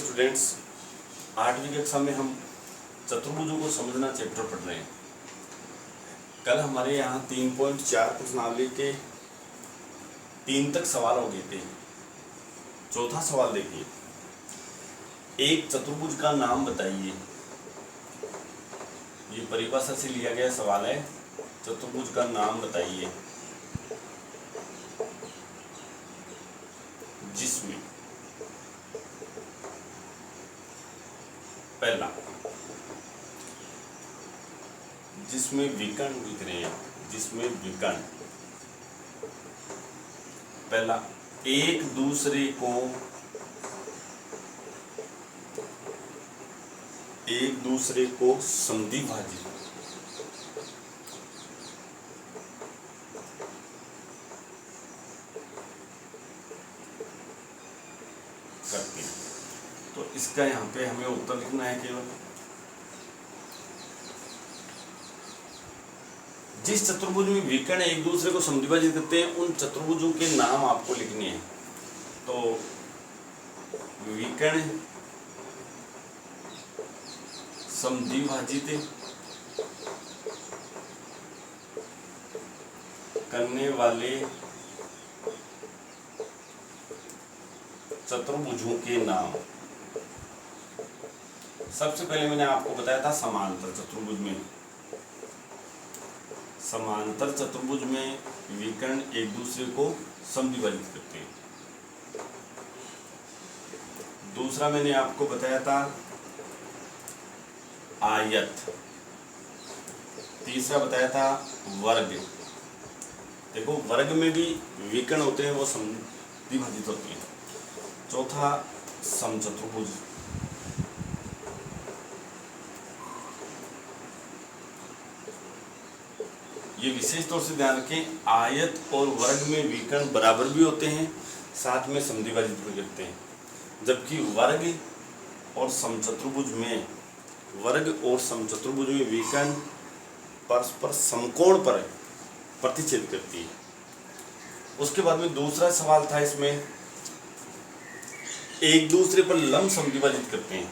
Students, 8वीं कक्षा में हम चतुर्भुजों को समझना चैप्टर पढ़ रहे हैं। कल हमारे यहाँ 3.4 प्रश्नावली के 3 तक सवाल हो गए थे। चौथा सवाल देखिए, एक चतुर्भुज का नाम बताइए। ये परिभाषा से लिया गया सवाल है, चतुर्भुज का नाम बताइए जिसमें पहला, जिसमें विकर्ण दिख रहे हैं, जिसमें विकर्ण पहला एक दूसरे को समद्विभाजित करते हैं। तो इसका यहाँ पे हमें उत्तर लिखना है केवल। जिस चतुर्भुज में विकर्ण एक दूसरे को समद्विभाजित करते हैं उन चतुर्भुजों के नाम आपको लिखने हैं। तो विकर्ण समद्विभाजित करने वाले चतुर्भुजों के नाम। सबसे पहले मैंने आपको बताया था समांतर चतुर्भुज में, समांतर चतुर्भुज में विकर्ण एक दूसरे को समद्विभाजित करते हैं। दूसरा मैंने आपको बताया था आयत। तीसरा बताया था वर्ग। देखो, वर्ग में भी विकर्ण होते हैं, वो समद्विभाजित होते हैं। चौथा समचतुर्भुज। ये विशेष तौर से ध्यान रखें, आयत और वर्ग में विकर्ण बराबर भी होते हैं, साथ में समद्विभाजित भी करते हैं। जबकि वर्ग और समचतुर्भुज में विकर्ण परस्पर समकोण पर प्रतिच्छेद करती है। उसके बाद में दूसरा सवाल था, इसमें एक दूसरे पर लंब समद्विभाजित करते हैं।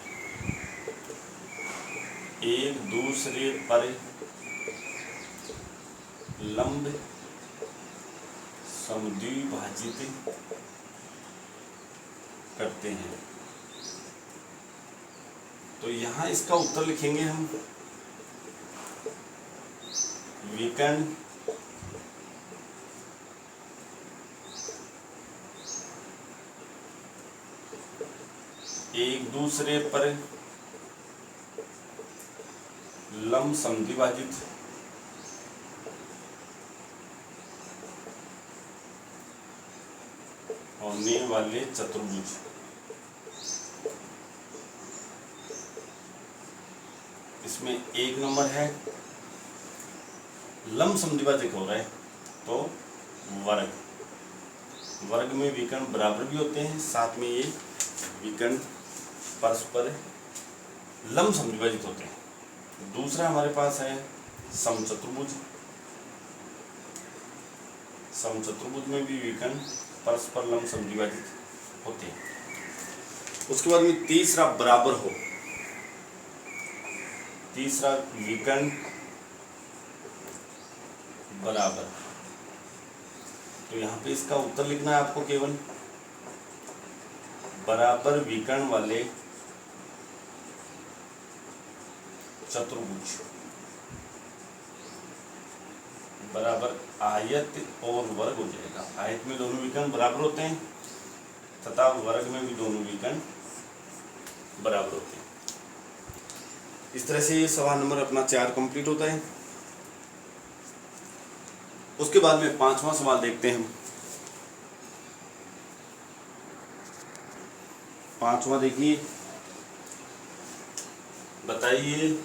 एक दूसरे पर लंब समद्विभाजित करते हैं। तो यहां इसका उत्तर लिखेंगे हम, विकर्ण एक दूसरे पर लंब समद्विभाजित होने वाले चतुर्भुज। इसमें एक नंबर है लंब समद्विभाजक हो रहा है, तो वर्ग में विकर्ण बराबर भी होते हैं, साथ में ये विकर्ण परस्पर लंब समद्विभाजित होते हैं। दूसरा हमारे पास है समचतुर्भुज। समचतुर्भुज में भी विकर्ण परस्पर लंब समद्विभाजित होते हैं। उसके बाद में तीसरा बराबर हो, तीसरा विकर्ण बराबर। तो यहाँ पे इसका उत्तर लिखना है आपको केवल, बराबर विकर्ण वाले चतुर्भुज। बराबर आयत और वर्ग हो जाएगा। आयत में दोनों विकर्ण बराबर होते हैं तथा वर्ग में भी दोनों विकर्ण बराबर होते हैं। इस तरह से ये सवाल नंबर अपना 4 कंप्लीट होता है। उसके बाद में 5वां सवाल देखते हैं हम। 5वां देखिए, बताइए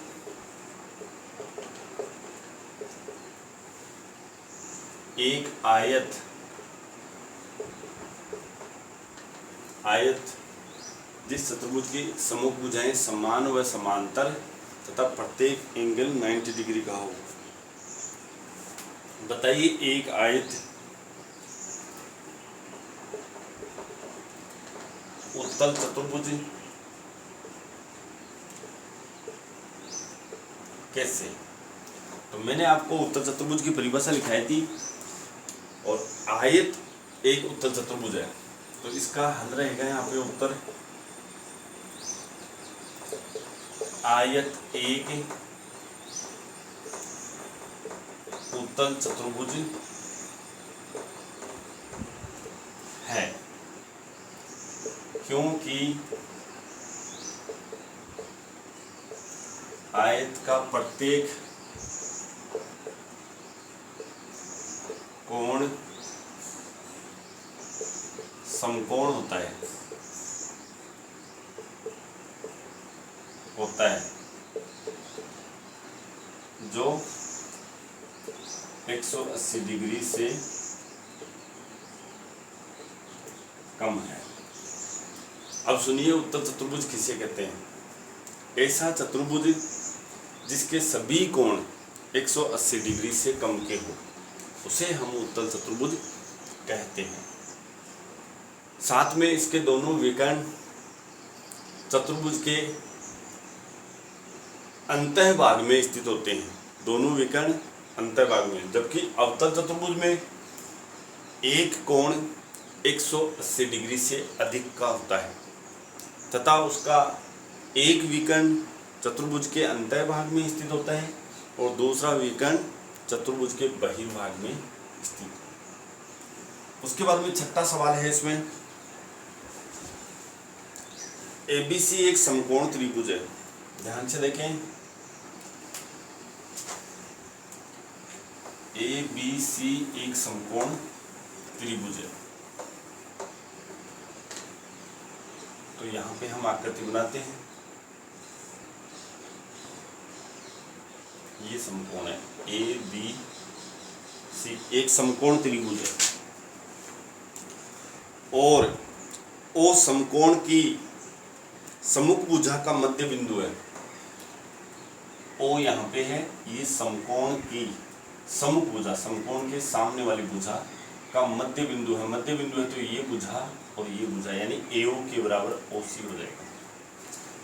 एक आयत जिस चतुर्भुज की सम्मुख भुजाएं समान व समांतर तथा प्रत्येक एंगल 90 डिग्री का हो। बताइए एक आयत उत्तल चतुर्भुज कैसे? तो मैंने आपको उत्तल चतुर्भुज की परिभाषा लिखाई थी, और आयत एक उत्तल चतुर्भुज है, तो इसका हल रहेगा यहाँ पे उत्तर आयत एक उत्तल चतुर्भुज है, क्योंकि आयत का प्रत्येक कोण समकोण होता है जो 180 डिग्री से कम है। अब सुनिए उत्तल चतुर्भुज किसे कहते हैं? ऐसा चतुर्भुज जिसके सभी कोण 180 डिग्री से कम के हो, उसे हम उत्तल चतुर्भुज कहते हैं। साथ में इसके दोनों विकर्ण चतुर्भुज के अंतःभाग में स्थित होते हैं, दोनों विकर्ण अंतःभाग में, जबकि अवतल चतुर्भुज में एक कोण 180 डिग्री से अधिक का होता है तथा उसका एक विकर्ण चतुर्भुज के अंतःभाग में स्थित होता है और दूसरा विकर्ण चतुर्भुज के बहिर्भाग में स्थित। उसके बाद में छठा सवाल है इसमें, ABC एक समकोण त्रिभुज है। ध्यान से देखें, ABC एक समकोण त्रिभुज है। तो यहाँ पे हम आकृति बनाते हैं, ये समकोण है ABC, एक समकोण त्रिभुज है, और ओ समकोण की सम्मुख भुजा का मध्य बिंदु है। ओ यहाँ पे है, ये समकोण की सम्मुख भुजा, समकोण के सामने वाली भुजा का मध्य बिंदु है। मध्य बिंदु है तो ये भुजा और ये भुजा, यानी AO के बराबर OC हो जाएगा।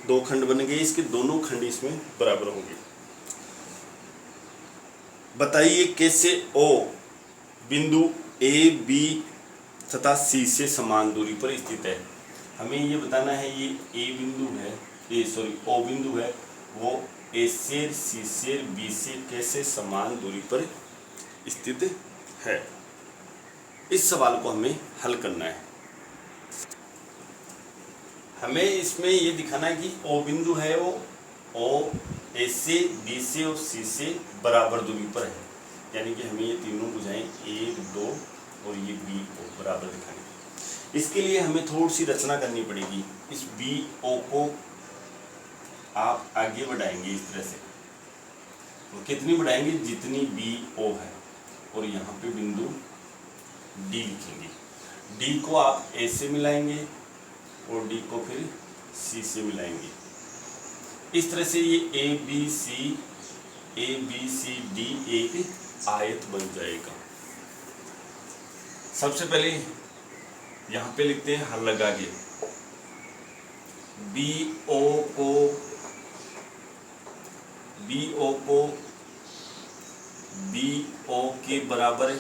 दो खंड बन गए, इसके दोनों खंड इसमें बराबर होंगे। बताइए कैसे O बिंदु A, B तथा C से समान दूरी पर स्थित है। हमें ये बताना है ये A बिंदु है, O बिंदु है, वो A से, C से, B से कैसे समान दूरी पर स्थित है। इस सवाल को हमें हल करना है। हमें इसमें ये दिखाना है कि O बिंदु है वो O A से, B से और C से बराबर दूरी पर है, यानी कि हमें ये तीनों भुजाएं 1, 2 और ये BO बराबर दिखानी है। इसके लिए हमें थोड़ी सी रचना करनी पड़ेगी। इस BO को आप आगे बढ़ाएंगे इस तरह से, तो कितनी बढ़ाएंगे? जितनी BO है, और यहाँ पे बिंदु D लिखेंगे। D को आप A से मिलाएंगे और D को फिर C से मिलाएंगे। इस तरह से ये ABCD एक आयत बन जाएगा। सबसे पहले यहाँ पे लिखते हैं हल लगा के, BO को BO के बराबर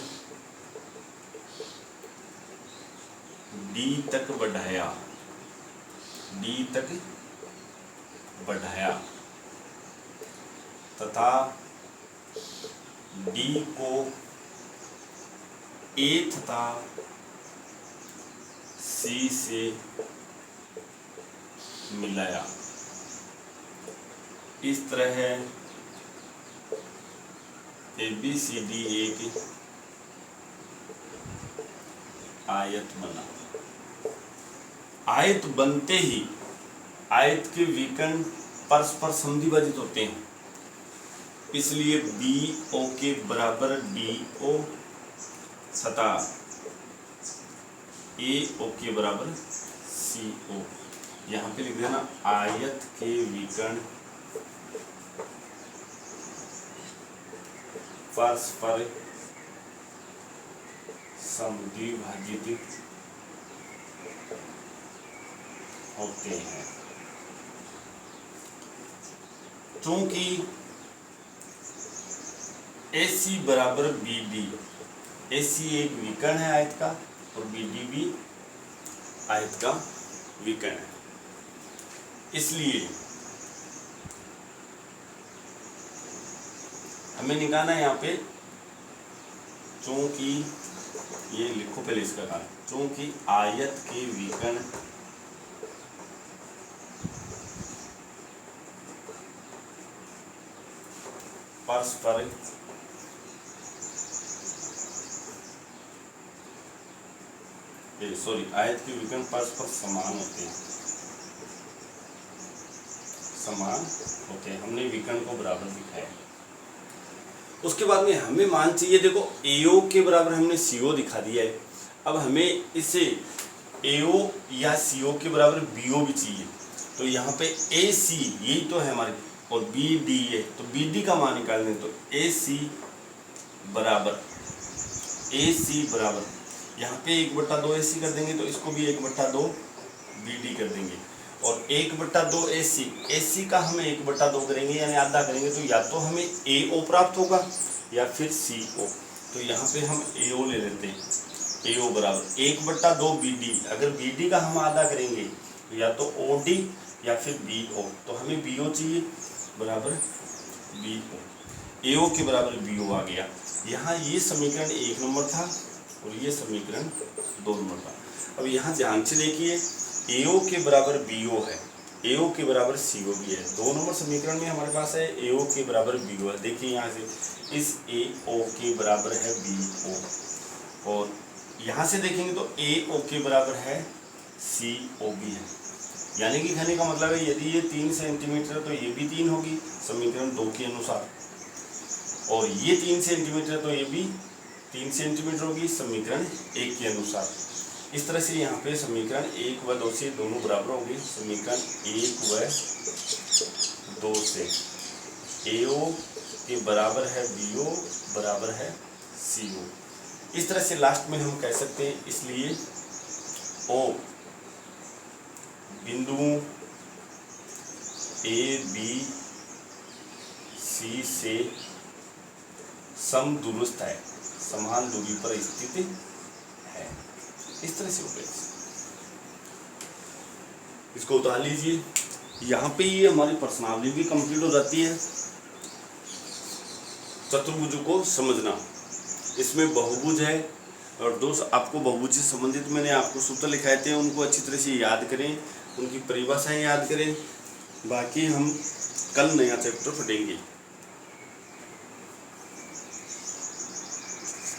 D तक बढ़ाया, तथा D को A तथा C से मिलाया। इस तरह है ABCD एक आयत बना। आयत बनते ही आयत के विकर्ण परस्पर समद्विभाजित होते हैं, इसलिए BO के बराबर DO तथा AO के बराबर CO। यहाँ पे लिख देना आयत के विकर्ण परस्पर समद्विभाजित होते हैं। चूंकि AC बराबर BD। AC एक विकर्ण है आयत का और BD भी आयत का विकर्ण है। इसलिए हमें निकालना है यहाँ पे, चूंकि ये लिखो पहले इसका कारण, चूंकि आयत के विकर्ण परस्पर आयत के विकर्ण परस्पर समान होते हैं, हमने विकर्ण को बराबर दिखाया। उसके बाद में हमें मान चाहिए, देखो AO के बराबर हमने CO दिखा दिया है। अब हमें इसे AO या CO के बराबर BO भी चाहिए। तो यहाँ पे AC यही तो है हमारे, और BD है, तो BD का मान निकाल दें। तो AC बराबर यहाँ पे 1/2 AC कर देंगे, तो इसको भी 1/2 BD कर देंगे। और 1/2 AC का हमें 1/2 करेंगे यानी आधा करेंगे, तो या तो हमें AO प्राप्त होगा या फिर CO। तो यहाँ पे हम AO ले लेते हैं। AO बराबर 1/2 BD। अगर BD का हम आधा करेंगे तो या तो OD या फिर BO। तो हमें BO चाहिए, बराबर BO। AO के बराबर BO आ गया। यहाँ ये समीकरण 1 नंबर था और ये समीकरण 2 नंबर था। अब यहाँ ध्यान से देखिए, AO के बराबर BO है, AO के बराबर CO भी है। 2 नंबर समीकरण में हमारे पास है AO के बराबर BO है। देखिए यहाँ से इस AO के बराबर है BO, और यहाँ से देखेंगे तो AO के बराबर है CO भी है। यानी कि कहने का मतलब है, यदि ये 3 सेंटीमीटर तो ये भी 3 होगी समीकरण 2 के अनुसार, और ये 3 सेंटीमीटर तो ये भी 3 सेंटीमीटर होगी समीकरण 1 के अनुसार। इस तरह से यहाँ पे समीकरण 1 व 2 से दोनों बराबर होंगे। समीकरण 1 व 2 से AO के बराबर है BO बराबर है CO। इस तरह से लास्ट में हम कह सकते हैं, इसलिए O बिंदुओं A B C से समदूरस्थ है, समान दूरी पर स्थित है। इस तरह से हो गया। इसको उतार लीजिए। यहाँ पे ये हमारी प्रश्नावली भी कंप्लीट हो जाती है। चतुर्भुज को समझना, इसमें बहुभुज है और दोस्त आपको बहुभुज से संबंधित मैंने आपको सूत्र लिखाए थे, उनको अच्छी तरह से याद करें, उनकी परिभाषाएं याद करें। बाकी हम कल नया चैप्टर पढ़ेंगे।